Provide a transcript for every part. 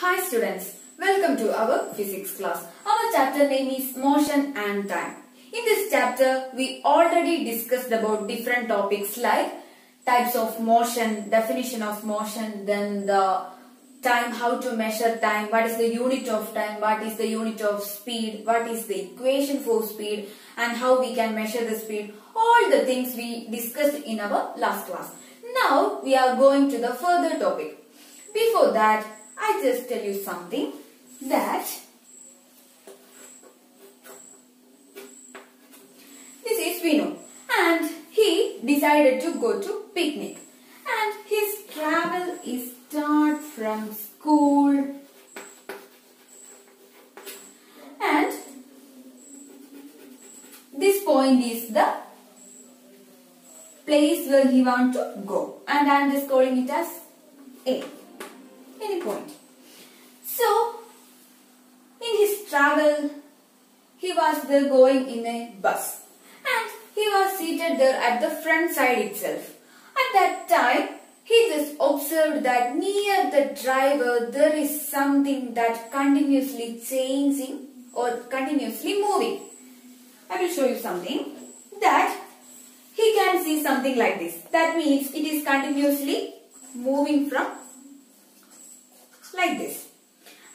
Hi students, welcome to our physics class. Our chapter name is motion and time. In this chapter, we already discussed about different topics like types of motion, definition of motion, then the time, how to measure time, what is the unit of time, what is the unit of speed, what is the equation for speed, and how we can measure the speed. All the things we discussed in our last class. Now, we are going to the further topic. Before that, I just tell you something that this is Vinu and he decided to go to picnic and his travel is start from school and this point is the place where he want to go and I am just calling it as A. Any point. So, in his travel, he was there going in a bus and he was seated there at the front side itself. At that time, he just observed that near the driver there is something that continuously changing or continuously moving. I will show you something that he can see something like this. That means it is continuously moving from like this.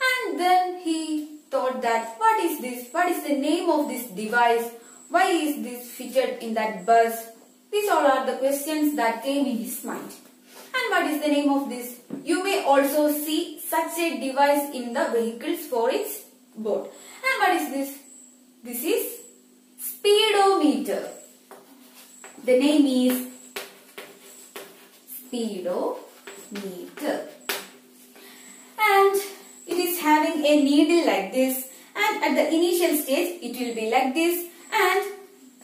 And then he thought that what is this? What is the name of this device? Why is this fitted in that bus? These all are the questions that came in his mind. And what is the name of this? You may also see such a device in the vehicles for its board. And what is this? This is speedometer. The name is speedometer. And it is having a needle like this and at the initial stage it will be like this and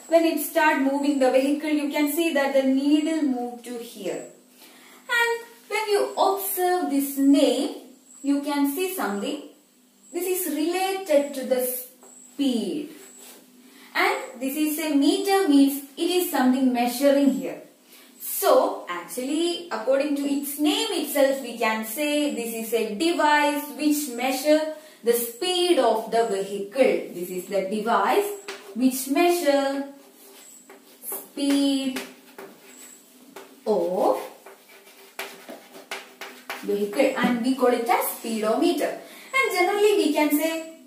when it start moving the vehicle you can see that the needle move to here. And when you observe this name you can see something. This is related to the speed and this is a meter means it is something measuring here. So, actually, according to its name itself, we can say this is a device which measures the speed of the vehicle. This is the device which measures speed of vehicle and we call it as speedometer. And generally, we can say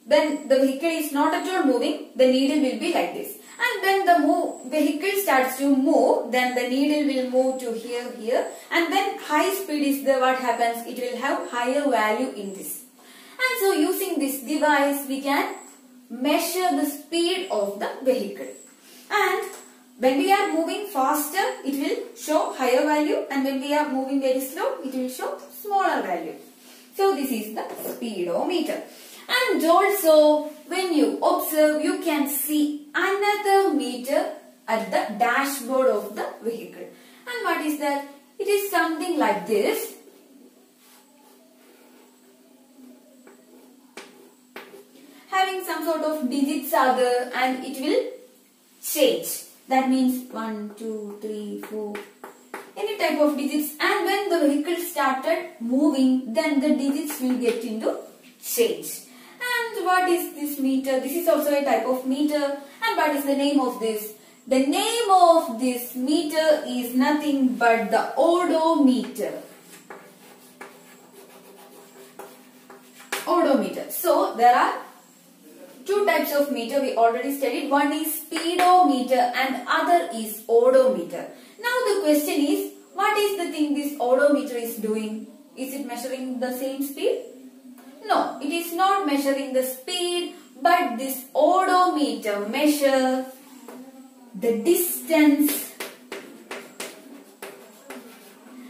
when the vehicle is not at all moving, the needle will be like this. And when the vehicle starts to move, then the needle will move to here. And when high speed is there, what happens? It will have higher value in this. And so using this device, we can measure the speed of the vehicle. And when we are moving faster, it will show higher value. And when we are moving very slow, it will show smaller value. So this is the speedometer. And also, when you observe, you can see another meter at the dashboard of the vehicle. And what is that? It is something like this. Having some sort of digits are there and it will change. That means 1, 2, 3, 4. Any type of digits. And when the vehicle started moving, then the digits will get into change. And what is this meter? This is also a type of meter. And what is the name of this? The name of this meter is nothing but the odometer. Odometer. So, there are two types of meter we already studied. One is speedometer and other is odometer. Now, the question is, what is the thing this odometer is doing? Is it measuring the same speed? No, it is not measuring the speed, but this odometer measures the distance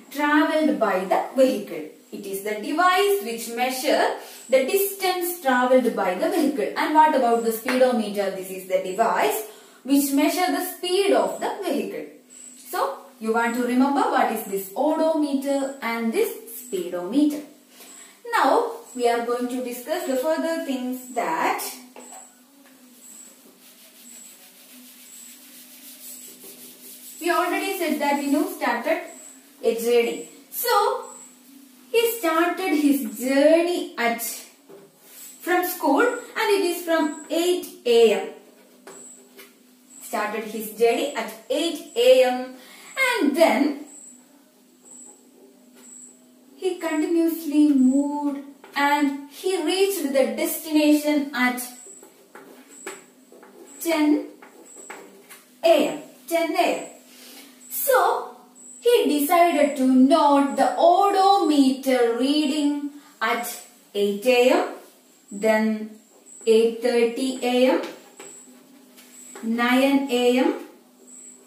travelled by the vehicle. It is the device which measures the distance travelled by the vehicle. And what about the speedometer? This is the device which measures the speed of the vehicle. So, you want to remember what is this odometer and this speedometer. Now, we are going to discuss the further things that we already said that we started a trading. So, he started his journey from school, and it is from 8 a.m. Started his journey at 8 a.m. and then he continuously moved and he reached the destination at 10 a.m. So, he decided to note the odometer reading at 8 a.m., then 8:30 a.m., 9 a.m.,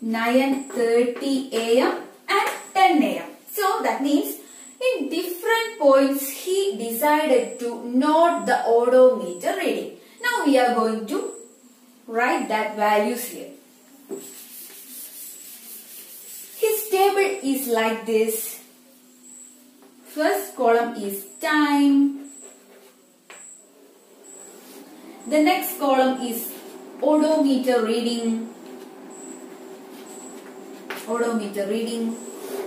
9:30 a.m. and 10 a.m. So, that means in different points he decided to note the odometer reading. Now, we are going to write that values here. His table is like this. First column is time. The next column is odometer reading.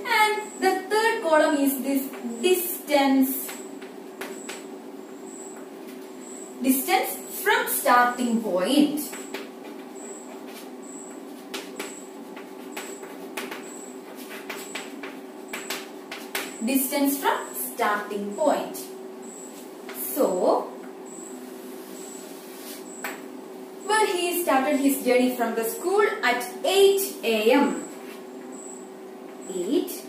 And the third column is this distance. Distance from starting point. Distance from starting point. So, well, he started his journey from the school at 8 a.m. 8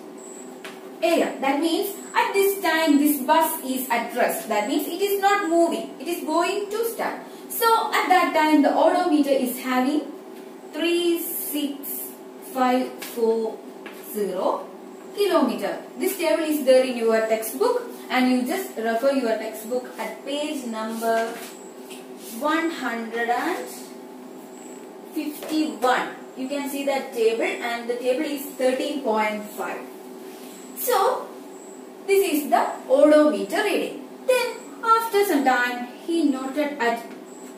a.m. That means at this time this bus is at rest. That means it is not moving. It is going to start. So, at that time the odometer is having 36540 kilometer. This table is there in your textbook and you just refer your textbook at page number 151. You can see that table and the table is 13.5. So, this is the odometer reading. Then, after some time, he noted at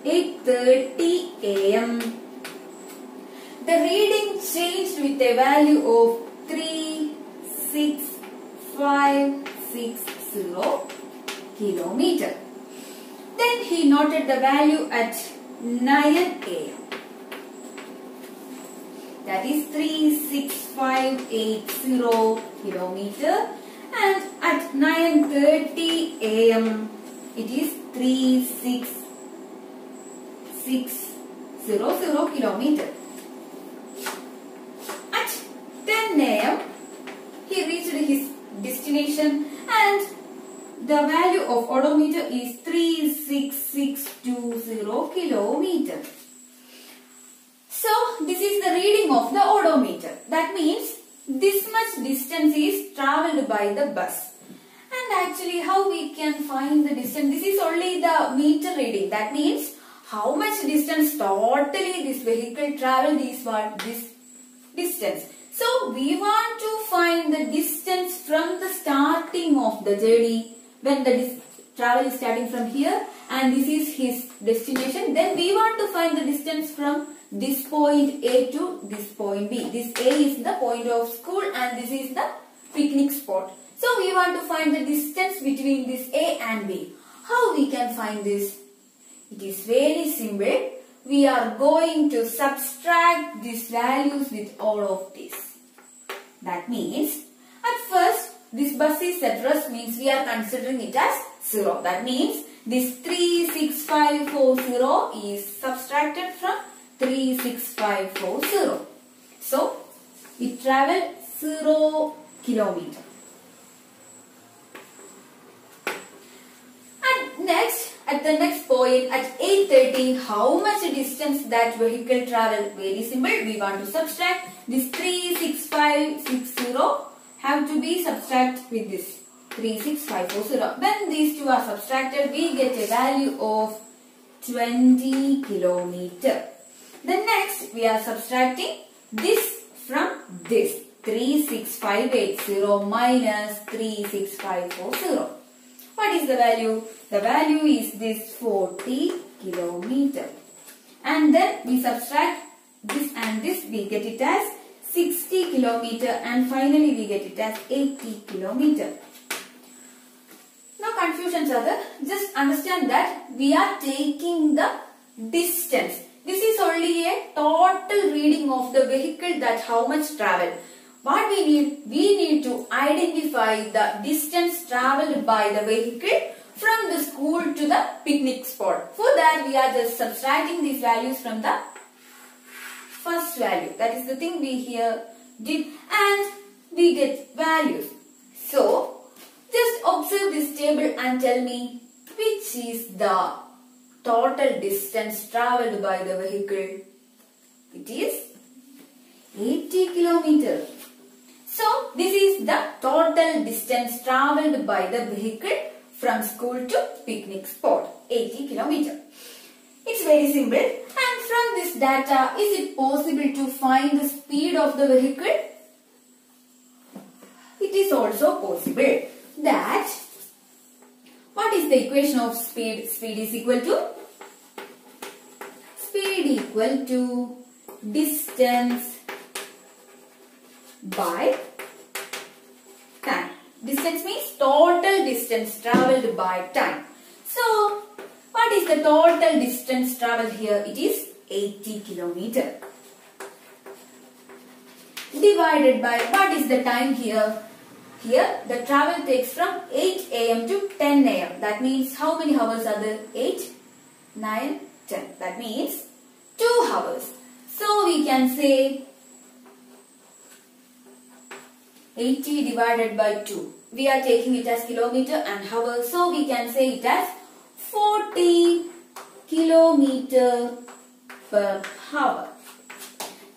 8:30 a.m. The reading changed with a value of 36560 kilometer. Then he noted the value at 9 a.m. That is 36580 kilometer, and at 9:30 a.m. it is 36600 kilometer. At 10 a.m. he reached his destination and the value of odometer is 36620 kilometer. So, this is the reading of the odometer. That means this much distance is travelled by the bus. And actually, how we can find the distance? This is only the meter reading. That means how much distance totally this vehicle travelled is what? This distance. So, we want to find the distance from the starting of the journey. When the travel is starting from here and this is his destination, then we want to find the distance from this point A to this point B. This A is the point of school and this is the picnic spot. So, we want to find the distance between this A and B. How we can find this? It is very simple. We are going to subtract these values with all of this. That means, at first, this bus is at rest means we are considering it as 0. That means, this 36540 is subtracted from 36540. So, it travelled 0 kilometer. And next, at the next point, at 8:30, how much distance that vehicle travelled? Very simple. We want to subtract this 36560 have to be subtracted with this 36540. When these two are subtracted, we get a value of 20 kilometer. Then next, we are subtracting this from this 36580 minus 36540. What is the value? The value is this 40 kilometer. And then we subtract this and this, we get it as 60 kilometer and finally we get it as 80 kilometer. confusions are there. Just understand that we are taking the distance. This is only a total reading of the vehicle, that how much travel. What we need? We need to identify the distance travelled by the vehicle from the school to the picnic spot. For that we are just subtracting these values from the first value. That is the thing we here did, and we get values. So just observe this table and tell me which is the total distance travelled by the vehicle. It is 80 kilometers. So this is the total distance travelled by the vehicle from school to picnic spot, 80 kilometers. It's very simple. And from this data, is it possible to find the speed of the vehicle? It is also possible. That, what is the equation of speed? Speed is equal to distance by time. Distance means total distance travelled by time. So, what is the total distance travelled here? It is 80 kilometers. Divided by, what is the time here? Here, the travel takes from 8 am to 10 am. That means, how many hours are there? 8, 9, 10. That means 2 hours. So, we can say 80 divided by 2. We are taking it as kilometer and hour. So, we can say it as 40 kilometer per hour.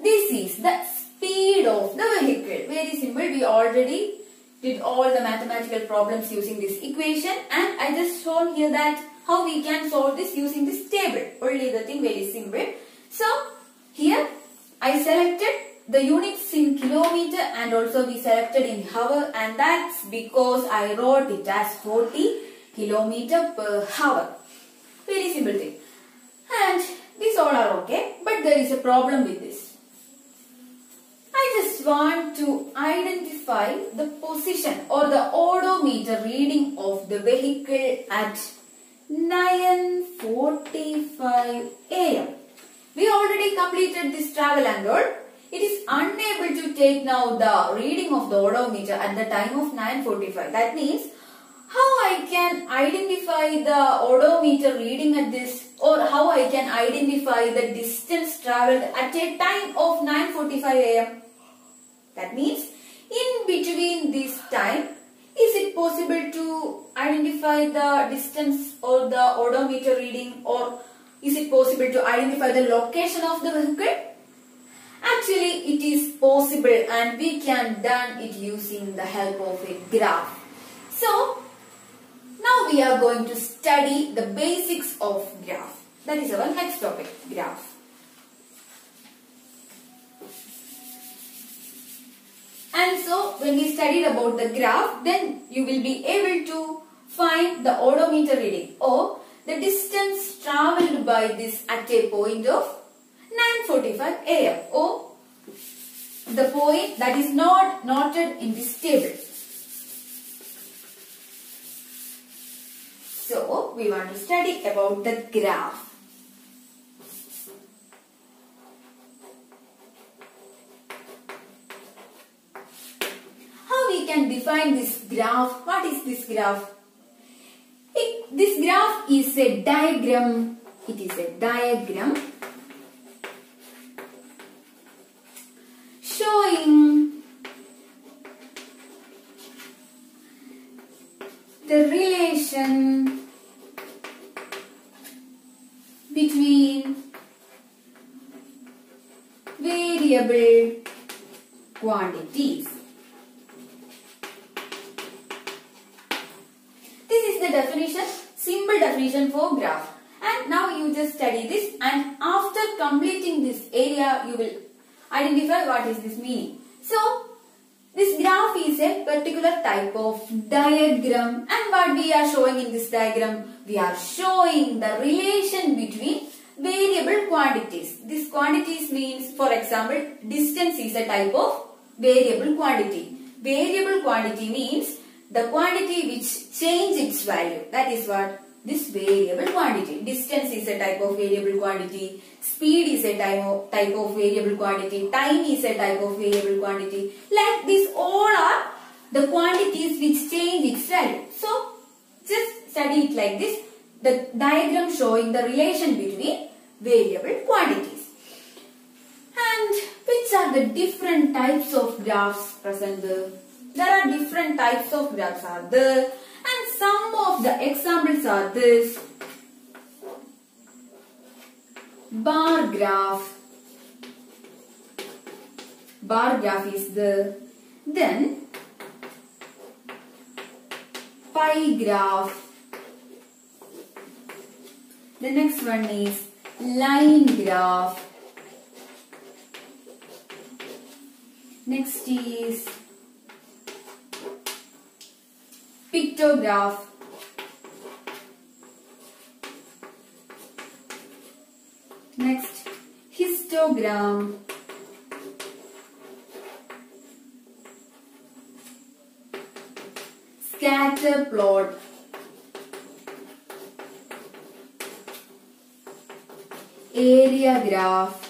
This is the speed of the vehicle. Very simple. We already did all the mathematical problems using this equation, and I just shown here that how we can solve this using this table. Only the thing very simple. So, here I selected the units in kilometer and also we selected in hour, and that's because I wrote it as 40 kilometer per hour. Very simple thing. And these all are okay, but there is a problem with this. I just want to identify the position or the odometer reading of the vehicle at 9:45 am. We already completed this travel and all. It is unable to take now the reading of the odometer at the time of 9:45. That means, how I can identify the odometer reading at this, or how I can identify the distance travelled at a time of 9:45 am. That means, in between this time, is it possible to identify the distance or the odometer reading, or is it possible to identify the location of the vehicle? Actually, it is possible, and we can done it using the help of a graph. So, now we are going to study the basics of graph. That is our next topic, graph. And so, when we studied about the graph, then you will be able to find the odometer reading or the distance travelled by this at a point of 9:45 am, or the point that is not noted in this table. So, we want to study about the graph. How we can define this graph? What is this graph? This graph is a diagram. It is a diagram showing the relation between variable quantities. This is the definition, simple definition for graph. And now you just study this, and after completing this area, you will identify what is this meaning. So, this graph is a particular type of diagram, and what we are showing in this diagram, we are showing the relation between variable quantities. This quantities means, for example, distance is a type of variable quantity. Variable quantity means the quantity which change its value. That is what? This variable quantity. Distance is a type of variable quantity. Speed is a type of variable quantity. Time is a type of variable quantity. Like this, all are the quantities which change its value. So, just study it like this. The diagram showing the relation between variable quantities. And which are the different types of graphs present there? There are different types of graphs are there. And some of the examples are this. Bar graph. Bar graph is there. Then pie graph. The next one is line graph. Next is pictograph. Next, histogram. Scatter plot. Area graph,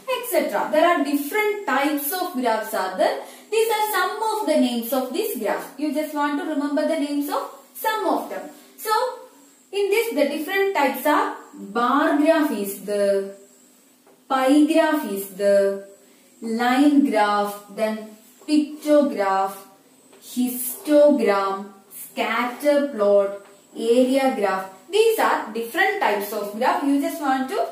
etc. There are different types of graphs are there. These are some of the names of this graph. You just want to remember the names of some of them. So, in this the different types are bar graph is the, pie graph is the, line graph, then pictograph, histogram, scatter plot, area graph. These are different types of graph. You just want to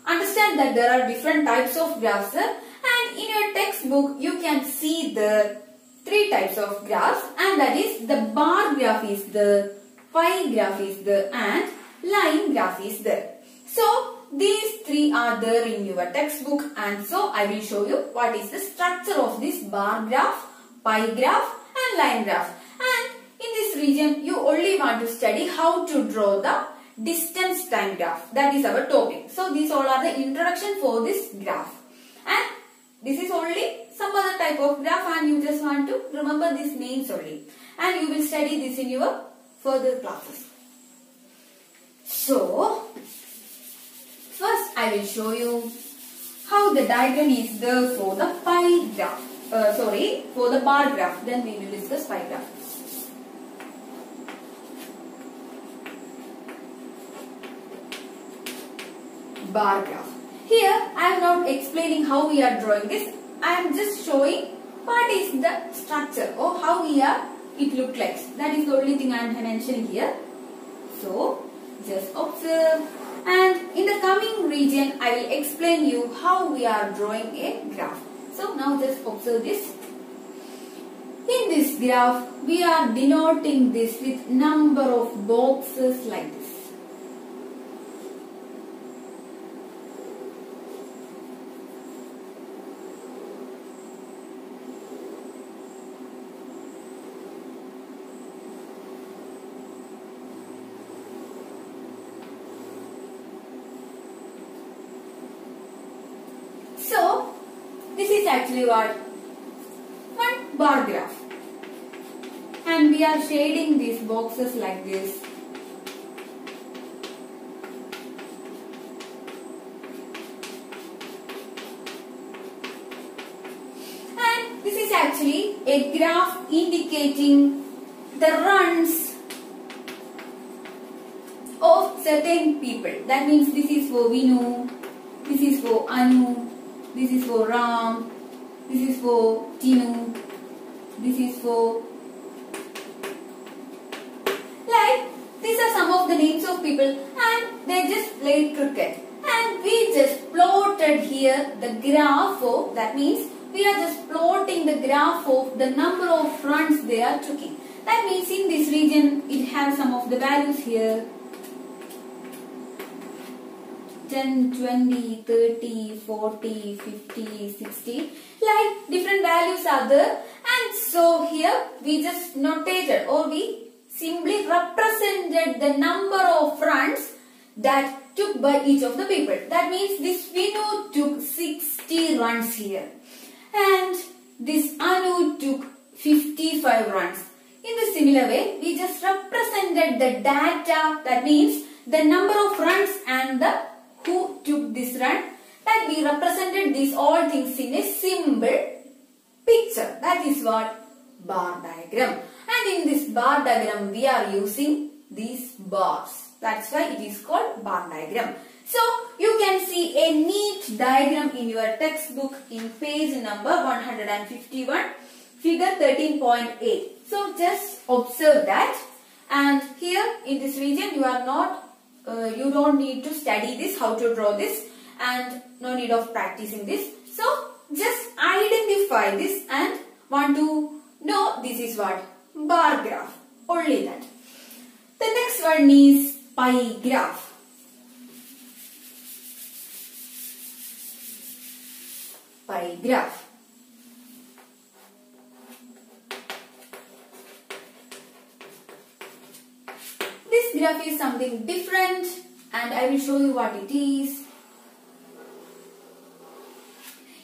understand that there are different types of graphs. And in your textbook, you can see the three types of graphs. And that is the bar graph is the, pie graph is the, and line graph is there. So, these three are there in your textbook. And so, I will show you what is the structure of this bar graph, pie graph and line graph. And in this region, you only want to study how to draw the distance time graph. That is our topic. So, these all are the introduction for this graph. And this is only some other type of graph and you just want to remember these names only. And you will study this in your further classes. So, first I will show you how the diagram is there for the pie graph. For the bar graph. Then we will discuss pie graph. Bar graph. Here I am not explaining how we are drawing this. I am just showing what is the structure or how it look like. That is the only thing I am mentioning here. So just observe, and in the coming region I will explain you how we are drawing a graph. So now just observe this. In this graph we are denoting this with number of boxes like this. So, this is actually what? One bar graph. And we are shading these boxes like this. And this is actually a graph indicating the runs of certain people. That means this is for Vinu, this is for Anu, this is for Ram, this is for Tinu, this is for, like, these are some of the names of people and they just played cricket. And we just plotted here the graph of, that means we are just plotting the graph of the number of runs they are taking. That means in this region it has some of the values here. 10, 20, 30, 40, 50, 60, like different values are there. And so here we just notated or we simply represented the number of runs that took by each of the people. That means this Vinu took 60 runs here. And this Anu took 55 runs. In the similar way, we just represented the data, that means the number of runs and the who took this run, that we represented these all things in a simple picture. That is what? Bar diagram. And in this bar diagram, we are using these bars. That's why it is called bar diagram. So, you can see a neat diagram in your textbook in page number 151, figure 13.8. So, just observe that. And here in this region, you don't need to study this, how to draw this, and no need of practicing this. So, just identify this and want to know this is what? Bar graph. Only that. The next one is pie graph. Pie graph. This graph is something different and I will show you what it is.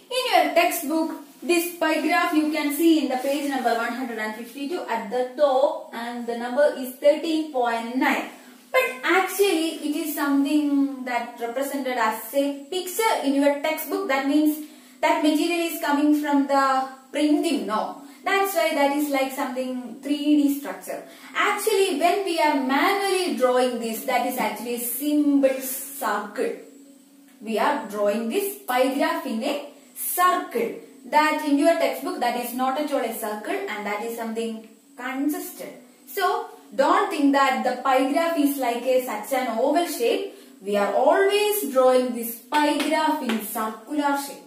In your textbook, this pie graph you can see in the page number 152 at the top, and the number is 13.9. But actually it is something that represented as a picture in your textbook. That means that material is coming from the printing. No. That's why that is like something 3D structure. Actually, when we are manually drawing this, that is actually a simple circle. We are drawing this pie graph in a circle. That in your textbook, that is not at all a circle and that is something consistent. So, don't think that the pie graph is like such an oval shape. We are always drawing this pie graph in circular shape.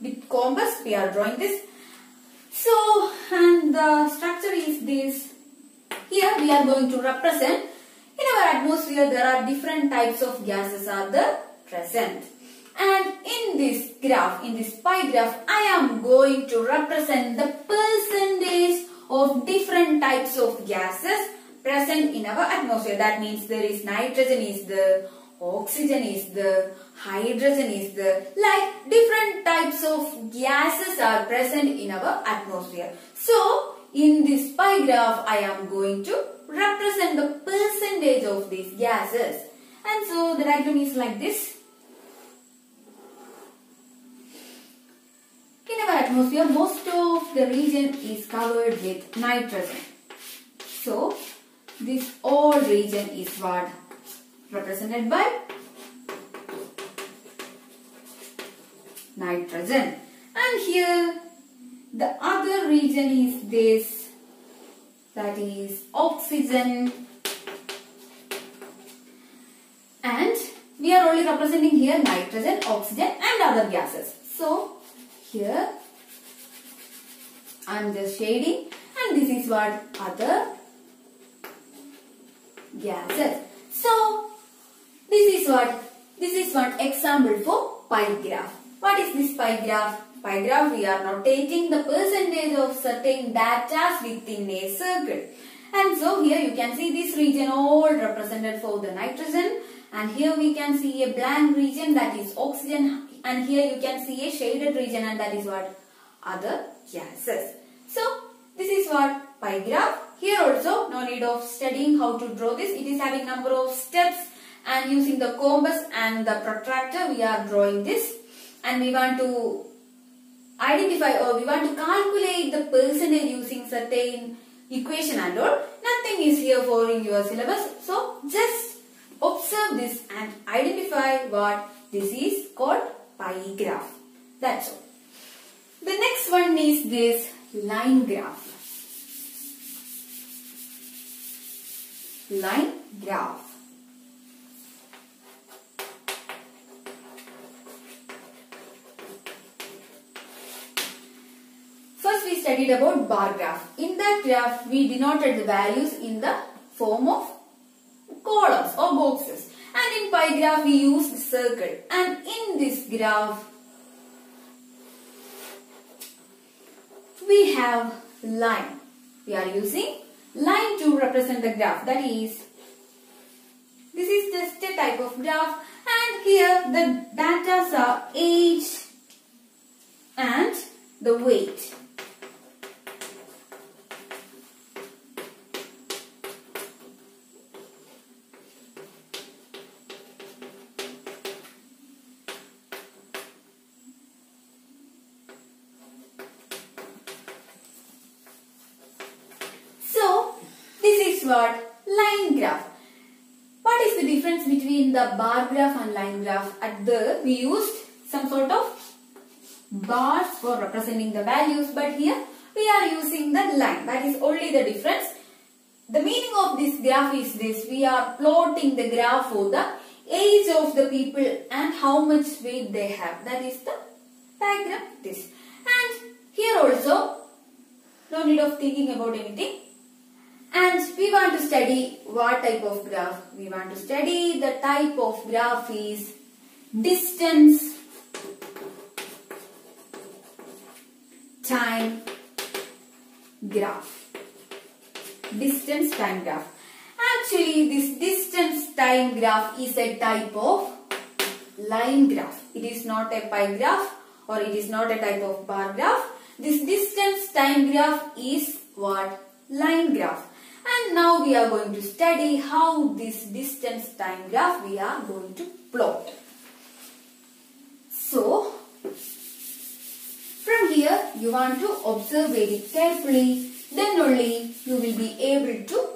With compass, we are drawing this. So, and the structure is this. Here we are going to represent, in our atmosphere there are different types of gases are there present. And in this graph, in this pie graph, I am going to represent the percentage of different types of gases present in our atmosphere. That means there is nitrogen is there, oxygen is there, hydrogen is there. Like different types of gases are present in our atmosphere. So, in this pie graph, I am going to represent the percentage of these gases. And so, the diagram is like this. In our atmosphere, most of the region is covered with nitrogen. So, this whole region is what? Represented by nitrogen. And here, the other region is this, that is oxygen. And we are only representing here nitrogen, oxygen and other gases. So, here I am just shading, and this is what? Other gases. So, this is what example for pie graph. What is this pie graph? Pie graph, we are notating the percentage of certain data within a circle. And so here you can see this region all represented for the nitrogen, and here we can see a blank region, that is oxygen, and here you can see a shaded region, and that is what? Other gases. So, this is what? Pie graph. Here also, no need of studying how to draw this. It is having number of steps, and using the compass and the protractor, we are drawing this. And we want to identify, or we want to calculate the percentage using certain equation and all. Nothing is here for in your syllabus. So, just observe this and identify what this is called pie graph. That's all. The next one is this line graph. Line graph. First we studied about bar graph. In that graph we denoted the values in the form of columns or boxes. And in pie graph we used circle. And in this graph we have line. We are using line to represent the graph. That is, this is just a type of graph, and here the data are age and the weight. is what? Line graph. What is the difference between the bar graph and line graph? We used some sort of bars for representing the values, but here we are using the line. That is only the difference. The meaning of this graph is this: we are plotting the graph for the age of the people and how much weight they have. That is the diagram. This. And here also, no need of thinking about anything. And we want to study what type of graph? We want to study the type of graph is distance time graph. Distance time graph. Actually, this distance time graph is a type of line graph. It is not a pie graph or it is not a type of bar graph. This distance time graph is what? Line graph. And now we are going to study how this distance time graph we are going to plot. So, from here you want to observe very carefully, then only you will be able to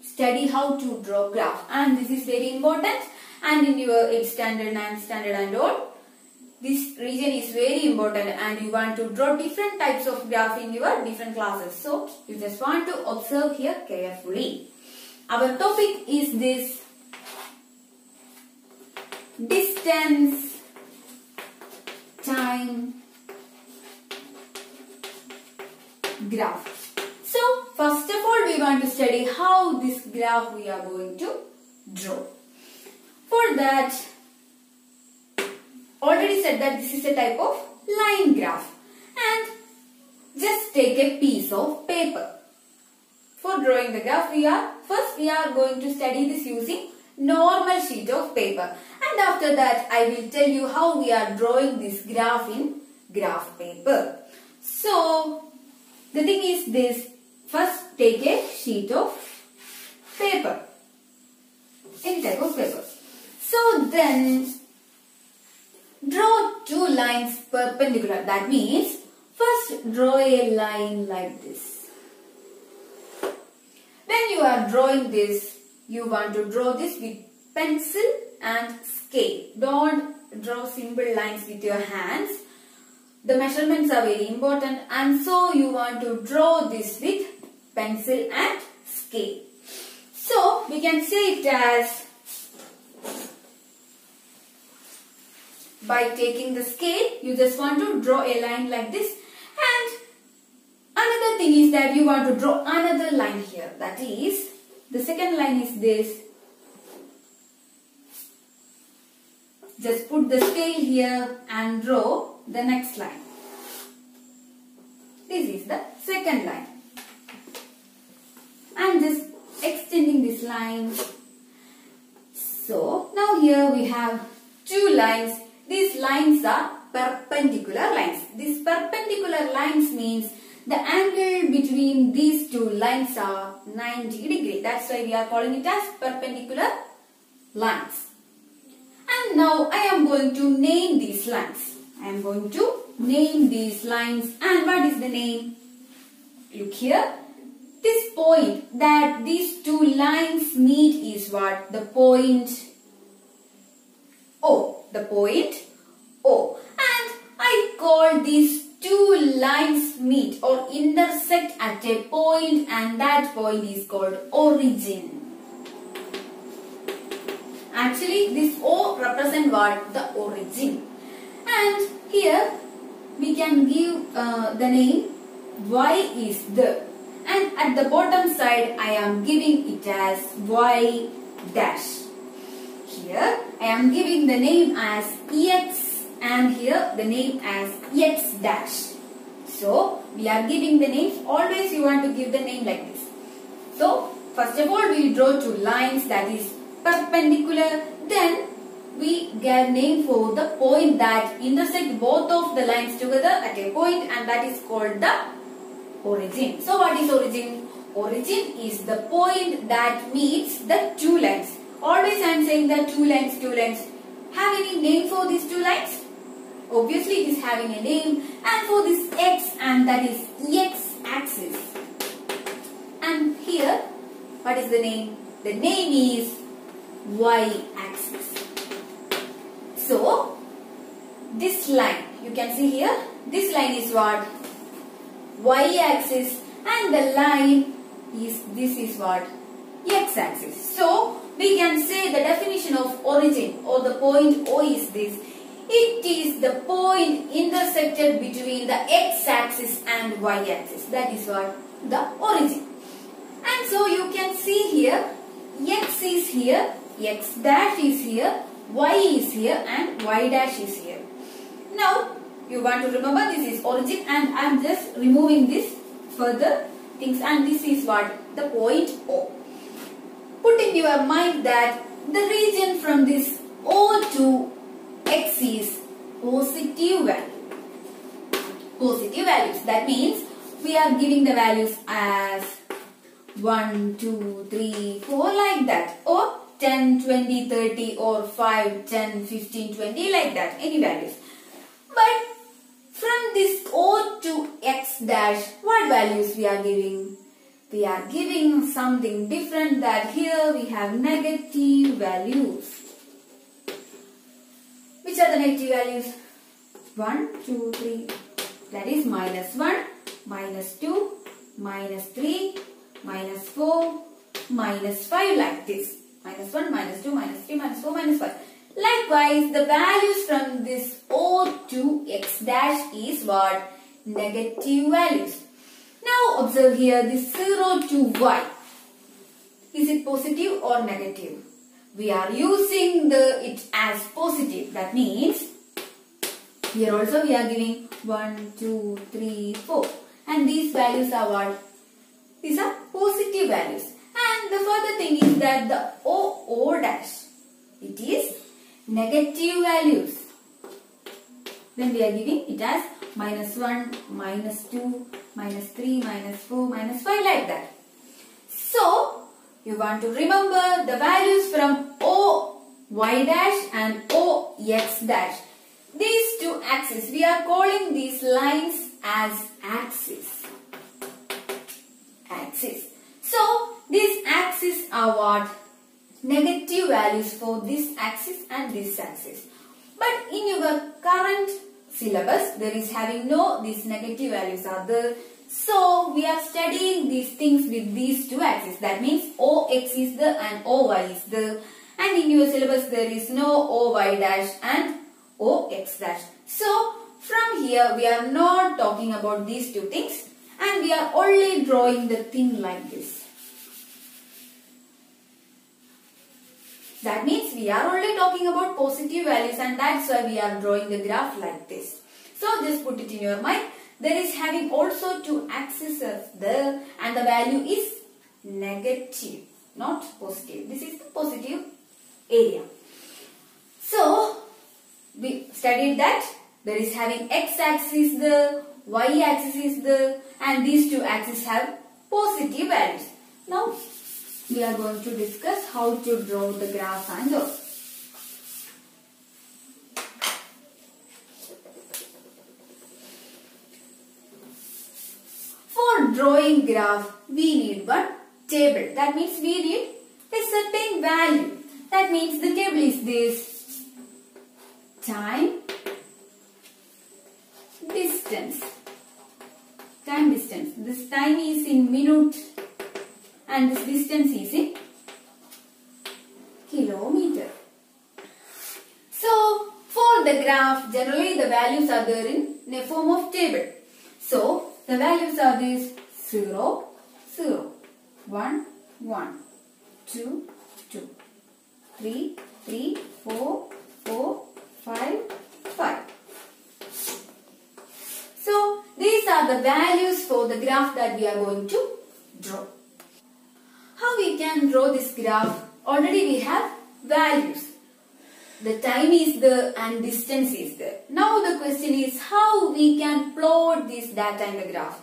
study how to draw graph. And this is very important, and in your 8th standard, 9th standard and all, this region is very important, and you want to draw different types of graph in your different classes. So, you just want to observe here carefully. Our topic is this distance time graph. So, first of all, we want to study how this graph we are going to draw. For that, already said that this is a type of line graph. And just take a piece of paper. For drawing the graph, we are going to study this using normal sheet of paper. And after that, I will tell you how we are drawing this graph in graph paper. So, the thing is this. First, take a sheet of paper. Any type of paper. So, then draw two lines perpendicular. That means, first draw a line like this. When you are drawing this, you want to draw this with pencil and scale. Don't draw simple lines with your hands. The measurements are very important, and so you want to draw this with pencil and scale. So, we can say it as, by taking the scale, you just want to draw a line like this. And another thing is that you want to draw another line here. That is, the second line is this. Just put the scale here and draw the next line. This is the second line. And just extending this line. So, now here we have two lines. These lines are perpendicular lines. These perpendicular lines means the angle between these two lines are 90 degrees. That's why we are calling it as perpendicular lines. And now I am going to name these lines. I am going to name these lines. And what is the name? Look here. This point that these two lines meet is what? The point O. The point O. And I call these two lines meet or intersect at a point, and that point is called origin. Actually, this O represents what? The origin. And here we can give the name Y is the. And at the bottom side, I am giving it as Y dash. Here, I am giving the name as X, and here the name as X dash. So, we are giving the names. Always you want to give the name like this. So, first of all, we draw two lines that is perpendicular. Then, we give name for the point that intersect both of the lines together at a point, and that is called the origin. So, what is origin? Origin is the point that meets the two lines. Always I am saying that two lines. Have any name for these two lines? Obviously it is having a name. And for this X, and that is X axis. And here What is the name? The name is y-axis. So, this line, you can see here, this line is what? Y-axis, and the line is, this is what? X-axis. So, we can say the definition of origin or the point O is this. It is the point intersected between the x-axis and y-axis. That is what? The origin. And so you can see here, x is here, x dash is here, y is here, and y dash is here. Now, you want to remember this is origin, and I am just removing this further things, and this is what? The point O. Put in your mind that the region from this O to x is positive value. Positive values. That means we are giving the values as 1, 2, 3, 4 like that, or 10, 20, 30, or 5, 10, 15, 20 like that, any values. But from this O to x dash, what values we are giving? We are giving something different, that here we have negative values. Which are the negative values? 1, 2, 3. That is minus 1, minus 2, minus 3, minus 4, minus 5 like this. Minus 1, minus 2, minus 3, minus 4, minus 5. Likewise, the values from this O to x dash is what? Negative values. Now observe here this 0 to y. Is it positive or negative? We are using it as positive. That means here also we are giving 1, 2, 3, 4. And these values are what? These are positive values. And the further thing is that the O dash, it is negative values. Then we are giving it as minus 1, minus 2, minus 3, minus 4, minus 5 like that. So, you want to remember the values from O y dash and O x dash. These two axes, we are calling these lines as axis. Axis. So, these axes are what? Negative values for this axis and this axis. But in your current syllabus, there is having no, these negative values are there. So, we are studying these things with these two axes. That means OX is there and OY is there. And in your syllabus, there is no OY dash and OX dash. So, from here, we are not talking about these two things. And we are only drawing the thing like this. That means we are only talking about positive values, and that's why we are drawing the graph like this. So just put it in your mind. There is having also two axes there, and the value is negative, not positive. This is the positive area. So we studied that there is having x-axis there, y-axis is there, and these two axes have positive values. Now we are going to discuss how to draw the graph and all. For drawing graph, we need one table. That means we need a certain value. That means the table is this: time, distance. Time, distance. This time is in minute and this distance is in kilometer. So, for the graph, generally the values are there in a form of table. So, the values are these: 0, 0, 1, 1, 2, 2, 3, 3, 4, 4, 5, 5. So, these are the values for the graph that we are going to draw. How we can draw this graph? Already we have values. The time is there and distance is there. Now the question is how we can plot this data in the graph.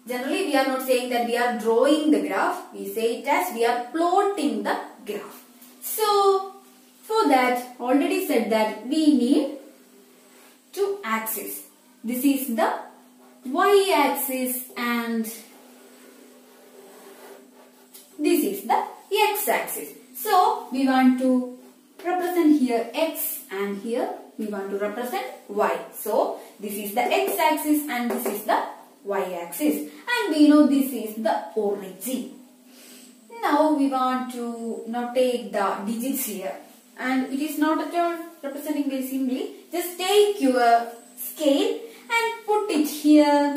Generally we are not saying that we are drawing the graph. We say it as we are plotting the graph. So for that, already said that we need two axes. This is the y-axis and this is is the x-axis. So we want to represent here x and here we want to represent y. So this is the x-axis and this is the y-axis, and we know this is the origin. Now we want to notate the digits here, and it is not at all representing very simply. Just take your scale and put it here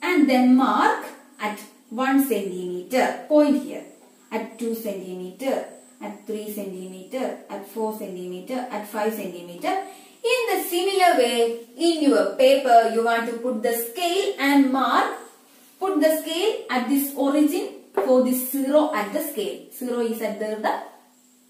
and then mark at 1 centimeter, point here, at 2 centimeter, at 3 centimeter, at 4 centimeter, at 5 centimeter. In the similar way, in your paper, you want to put the scale and mark, put the scale at this origin for this 0 at the scale. 0 is at the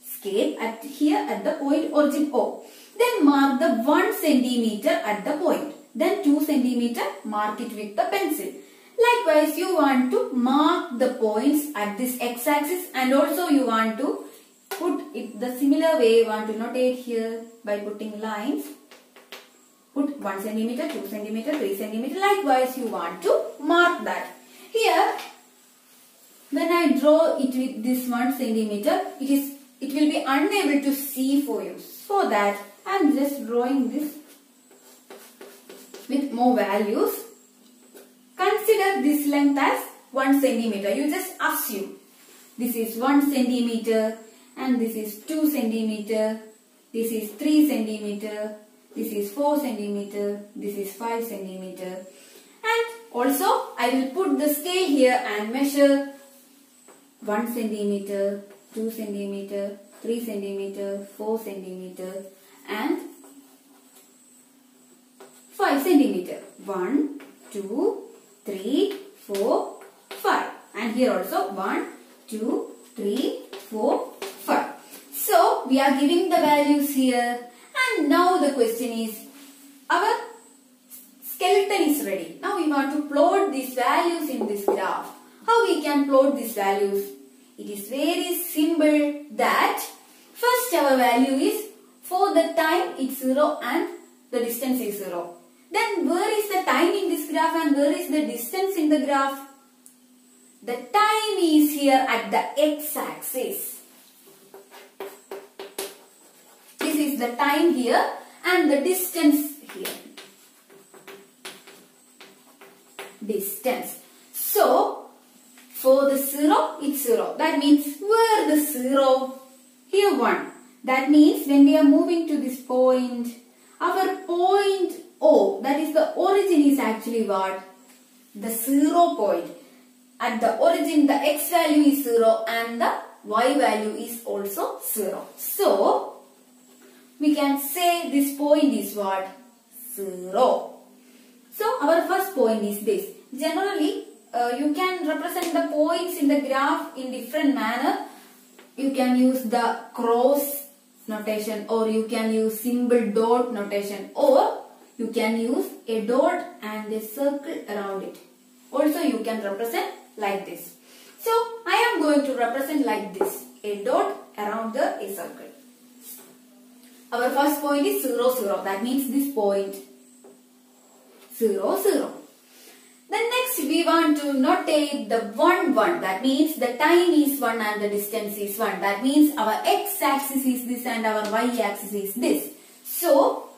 scale at here at the point origin O. Then mark the 1 centimeter at the point. Then 2 centimeter, mark it with the pencil. Likewise, you want to mark the points at this x-axis, and also you want to put it the similar way. You want to notate here by putting lines. Put 1 centimeter, 2 centimeter, 3 centimeter. Likewise, you want to mark that. Here, when I draw it with this 1 centimeter, it will be unable to see for you. For that, I am just drawing this with more values. Consider this length as 1 centimeter. You just assume this is 1 centimeter and this is 2 centimeter, this is 3 centimeter, this is 4 centimeter, this is 5 centimeter. And also I will put the scale here and measure 1 centimeter, 2 centimeter, 3 centimeter, 4 centimeter and 5 centimeter. 1, 2, 3, 4, 5. And here also 1, 2, 3, 4, 5. So we are giving the values here. And now the question is, our skeleton is ready. Now we want to plot these values in this graph. How we can plot these values? It is very simple that first our value is for the time it's 0 and the distance is 0. Then where is the time in this graph and where is the distance in the graph? The time is here at the x-axis. This is the time here and the distance here. Distance. So, for the 0, it's 0. That means where the 0? Here 1. That means when we are moving to this point, our point O, that is the origin, is actually what? The 0 point. At the origin, the x value is 0 and the y value is also 0. So, we can say this point is what? 0. So, our first point is this. Generally, you can represent the points in the graph in different manner. You can use the cross notation, or you can use symbol dot notation, or you can use a dot and a circle around it. Also, you can represent like this. So, I am going to represent like this. A dot around a circle. Our first point is 0, 0. That means this point 0, 0. Then next we want to notate the 1, 1. That means the time is 1 and the distance is 1. That means our x-axis is this and our y-axis is this. So,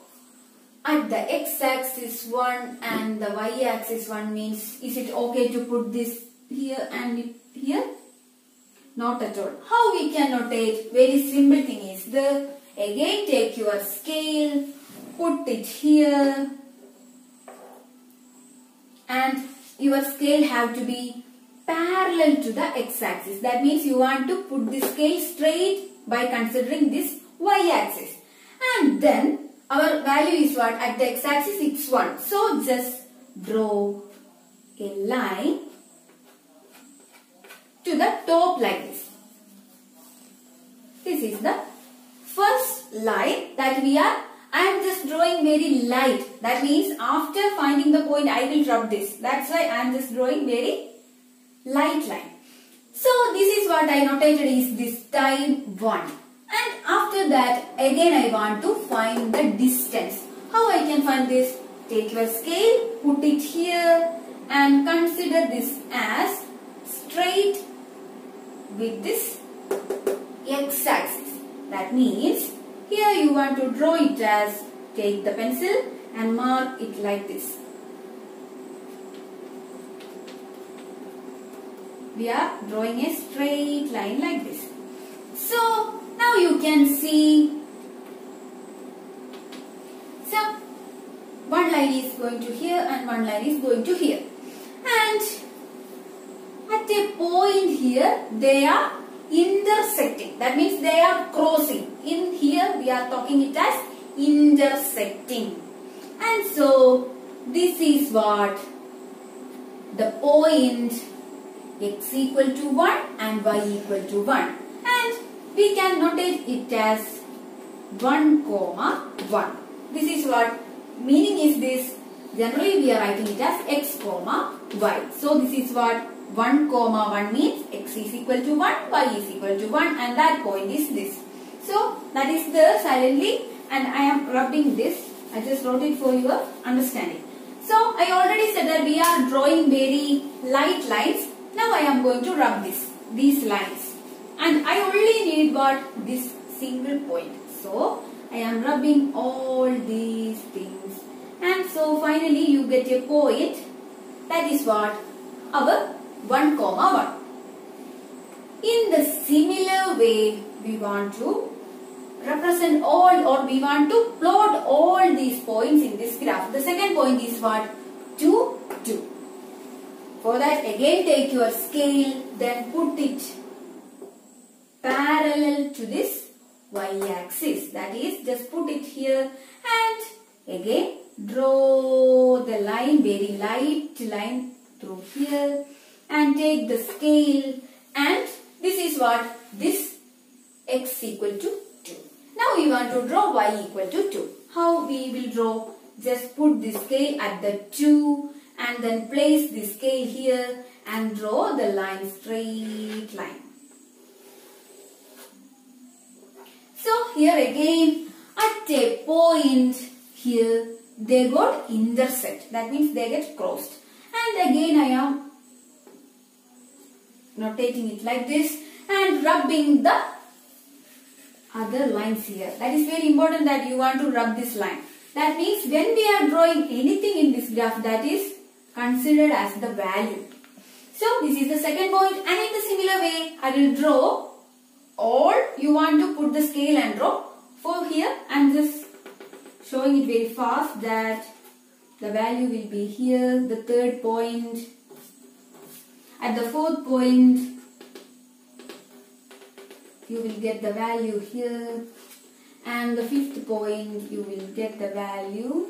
at the x-axis 1 and the y-axis 1 means, is it okay to put this here and here? Not at all. How we can notate? Very simple thing is, again take your scale, put it here, and your scale have to be parallel to the x-axis. That means you want to put the scale straight by considering this y-axis. And then our value is what? At the x-axis it's 1. So just draw a line to the top like this. This is the first line that I am just drawing very light. That means after finding the point I will rub this. That's why I am just drawing very light line. So this is what I notated is this time 1. And after that again I want to find the distance. How I can find this? Take your scale, put it here and consider this as straight with this x-axis. That means here you want to draw it as, take the pencil and mark it like this. We are drawing a straight line like this. So now you can see one line is going to here and one line is going to here. And at a point here they are intersecting. That means they are crossing. In here we are talking it as intersecting. And so this is what the point x equal to 1 and y equal to 1. And we can notate it as 1, 1. This is what meaning is this. Generally we are writing it as x, y. So this is what 1, 1 means. X is equal to 1, y is equal to 1, and that point is this. So that is there silently, and I am rubbing this. I just wrote it for your understanding. So I already said that we are drawing very light lines. Now I am going to rub these lines, and I only need what? This single point. So I am rubbing all these things, and so finally you get a point. That is what? Our 1, 1. In the similar way, we want to represent all, or we want to plot all these points in this graph. The second point is what? 2, 2. For that, again take your scale, then put it parallel to this y-axis. That is, just put it here and again draw the line, very light line through here, and take the scale, and this is what? This x equal to 2. Now we want to draw y equal to 2. How we will draw? Just put the scale at the 2 and then place the scale here and draw the line, straight line. So here again at a point here they got intersect. That means they get crossed. And again I am notating it like this and rubbing the other lines here. That is very important that you want to rub this line. That means when we are drawing anything in this graph, that is considered as the value. So this is the second point, and in the similar way I will draw all. You want to put the scale and draw. For here I am just showing it very fast that the value will be here, the third point, at the fourth point you will get the value here, and the fifth point you will get the value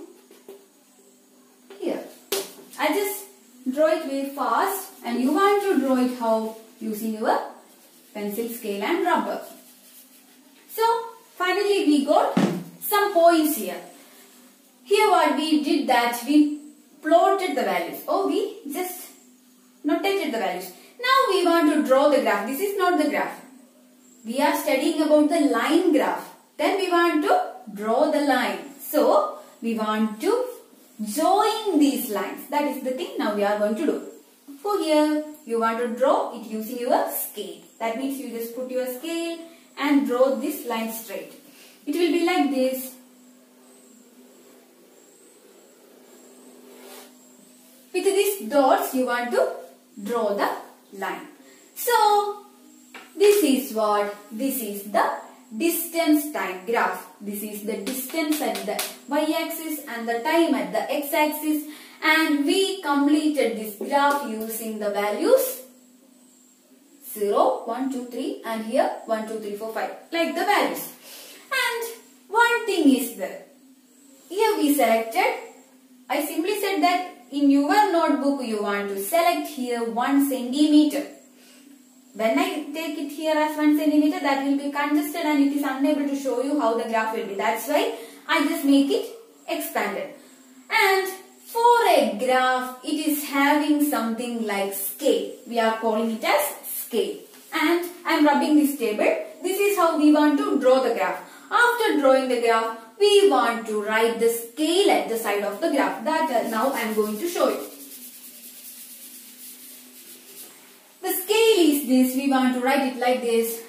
here. I just draw it very fast, and you want to draw it how? Using your pencil, scale and rubber. So finally we got some points here. Here what we did, that we plotted the values. We just notated the values. Now we want to draw the graph. This is not the graph. We are studying about the line graph. Then we want to draw the line. So we want to join these lines. That is the thing now we are going to do. For here you want to draw it using your scale. That means you just put your scale and draw this line straight. It will be like this. With these dots you want to draw the line. So this is what? This is the distance time graph. This is the distance at the y-axis and the time at the x-axis, and we completed this graph using the values 0, 1, 2, 3 and here 1, 2, 3, 4, 5, like the values. And one thing is there. Here we selected, I simply said that in your notebook you want to select here 1 centimeter. When I take it here as 1 centimeter, that will be congested and it is unable to show you how the graph will be. That's why I just make it expanded. And for a graph, it is having something like scale. We are calling it as scale. And I am rubbing this table. This is how we want to draw the graph. After drawing the graph, we want to write the scale at the side of the graph. That now I am going to show you. The scale is this? We want to write it like this.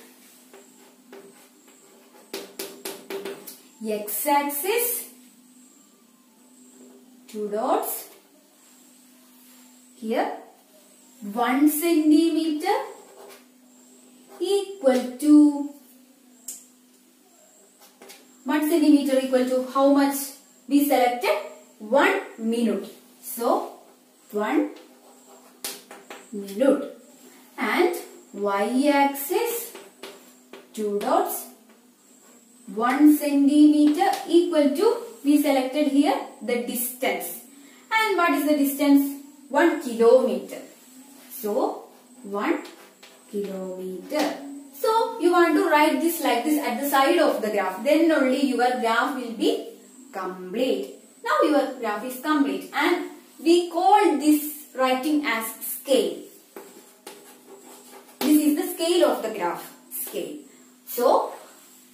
X-axis, 2 dots. Here 1 centimeter equal to 1 centimeter equal to how much? We selected 1 minute. So 1 minute. And y-axis 2 dots, 1 centimeter equal to, we selected here the distance. And what is the distance? 1 kilometer. So 1 kilometer. So you want to write this like this at the side of the graph. Then only your graph will be complete. Now your graph is complete. And we call this writing as scale. This is the scale of the graph. Scale. So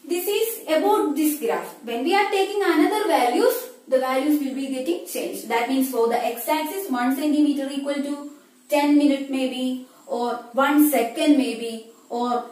this is about this graph. When we are taking another values, the values will be getting changed. That means for the x-axis 1 centimeter equal to 10 minutes maybe, or 1 second maybe, or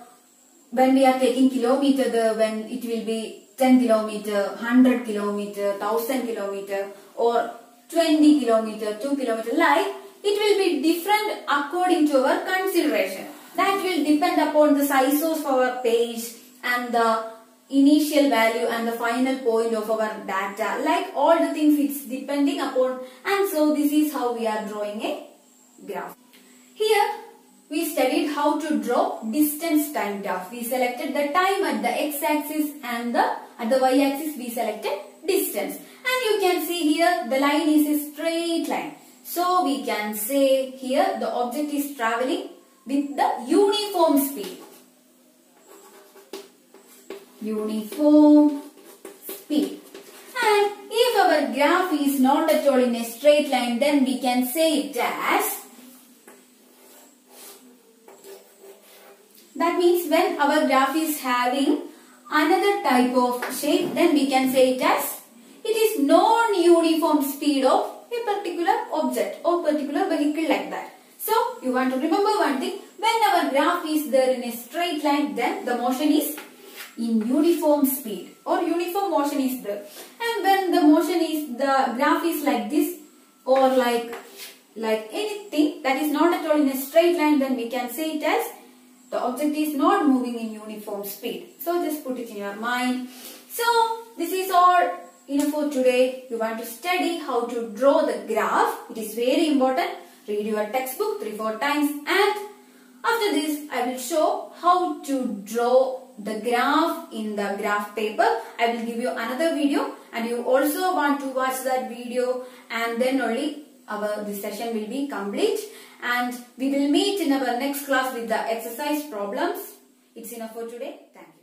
when we are taking kilometer, when it will be 10 kilometer, 100 kilometer, 1000 kilometer, or 20 kilometer, 2 kilometer, like it will be different according to our consideration. That will depend upon the size of our page and the initial value and the final point of our data. Like all the things it's depending upon, and so this is how we are drawing a graph. Here we studied how to draw distance time graph. We selected the time at the x-axis and at the y-axis we selected distance. And you can see here the line is a straight line. So we can say here the object is traveling with the uniform speed. Uniform speed. And if our graph is not at all in a straight line, then we can say it as, that means when our graph is having another type of shape, then we can say it as, it is non-uniform speed of a particular object or particular vehicle, like that. So you want to remember one thing, when our graph is there in a straight line, then the motion is in uniform speed or uniform motion is there. And when the graph is like this or like anything that is not at all in a straight line, then we can say it as the object is not moving in uniform speed. So just put it in your mind. So this is all enough for today. You want to study how to draw the graph. It is very important. Read your textbook 3-4 times, and after this I will show how to draw the graph in the graph paper. I will give you another video, and you also want to watch that video, and then only this session will be complete, and we will meet in our next class with the exercise problems. It's enough for today. Thank you.